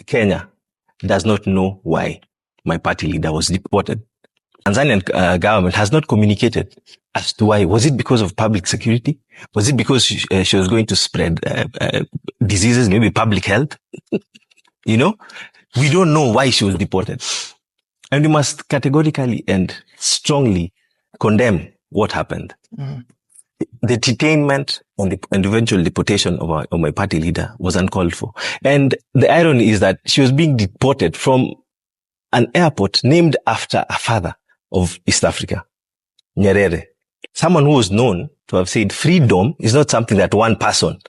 Kenya does not know why my party leader was deported. Tanzanian government has not communicated as to why. Was it because of public security? Was it because she was going to spread diseases, maybe public health? You know, we don't know why she was deported. And we must categorically and strongly condemn what happened. The detainment and the eventual deportation of my party leader was uncalled for. And the irony is that she was being deported from an airport named after a father of East Africa, Nyerere. Someone who was known to have said freedom is not something that one person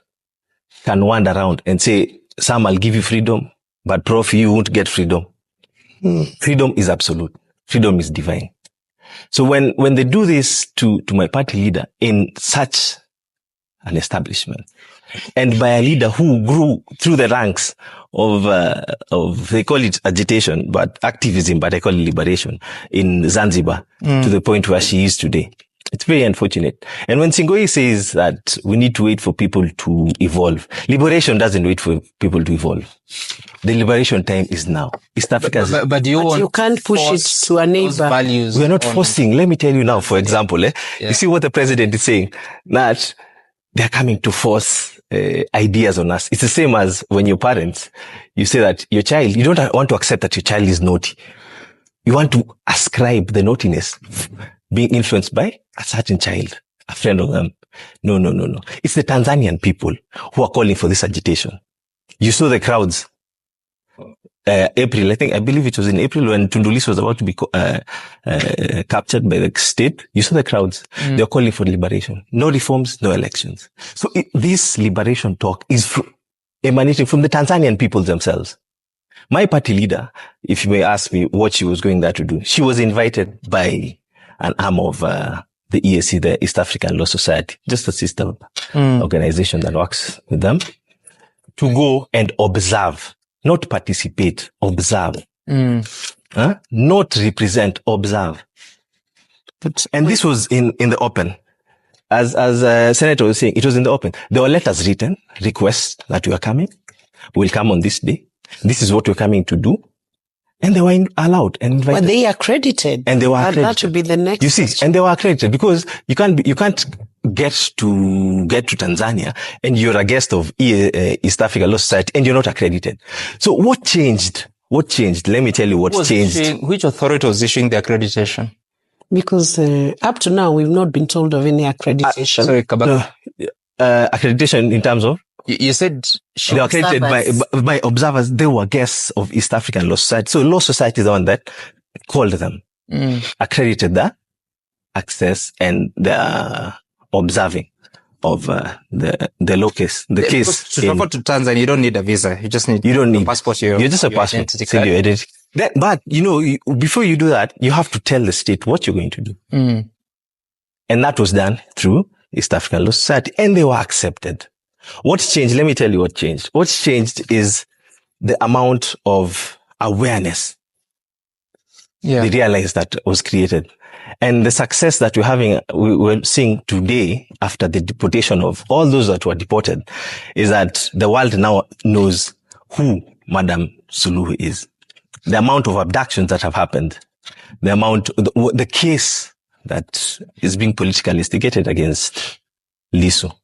can wander around and say, Sam, I'll give you freedom, but Prof, you won't get freedom. Freedom is absolute. Freedom is divine. So when they do this to my party leader in such an establishment, and by a leader who grew through the ranks of they call it agitation, but activism, but I call it liberation in Zanzibar to the point where she is today. It's very unfortunate. And when Singoi says that we need to wait for people to evolve, liberation doesn't wait for people to evolve. The liberation time is now. East Africa's... But you can't push it to a neighbor. We are not forcing. Let me tell you now, for example, you see what the president is saying, that they're coming to force ideas on us. It's the same as when your parents, you say that your child, you don't want to accept that your child is naughty. You want to ascribe the naughtiness being influenced by a certain child, a friend of them. No. It's the Tanzanian people who are calling for this agitation. You saw the crowds. April, I believe it was in April when Tundu Lissu was about to be captured by the state. You saw the crowds. They're calling for liberation. No reforms, no elections. So this liberation talk is emanating from the Tanzanian people themselves. My party leader, if you may ask me what she was going there to do, she was invited by an arm of the EAC, the East African Law Society, just a sister organization that works with them, to go and observe. Not participate, observe. Not represent, observe. And this was in the open. As Senator was saying, it was in the open. There were letters written, requests that you are coming. We'll come on this day. This is what we're coming to do. And they were allowed and invited. But they accredited. And they were accredited. That should be the next. You see, and they were accredited because you can't get to Tanzania and you're a guest of East Africa Law Society and you're not accredited. So what changed? Let me tell you what changed. Which authority was issuing the accreditation? Because up to now, we've not been told of any accreditation. Sorry, Kabaka. Accreditation in terms of? You said they were accredited by observers. They were guests of East African Law Society. So Law Society is the one that called them, accredited the access and the observing of the law case. The case. To travel to Tanzania, you don't need a visa. You just need a passport. You're just a passport. Your identity. But before you do that, you have to tell the state what you're going to do. And that was done through East African Law Society, and they were accepted. What's changed? Let me tell you what changed. What's changed is the amount of awareness they realized that was created. And the success that we're seeing today after the deportation of all those that were deported is that the world now knows who Madam Suluhu is. The amount of abductions that have happened, the case that is being politically instigated against Lissu.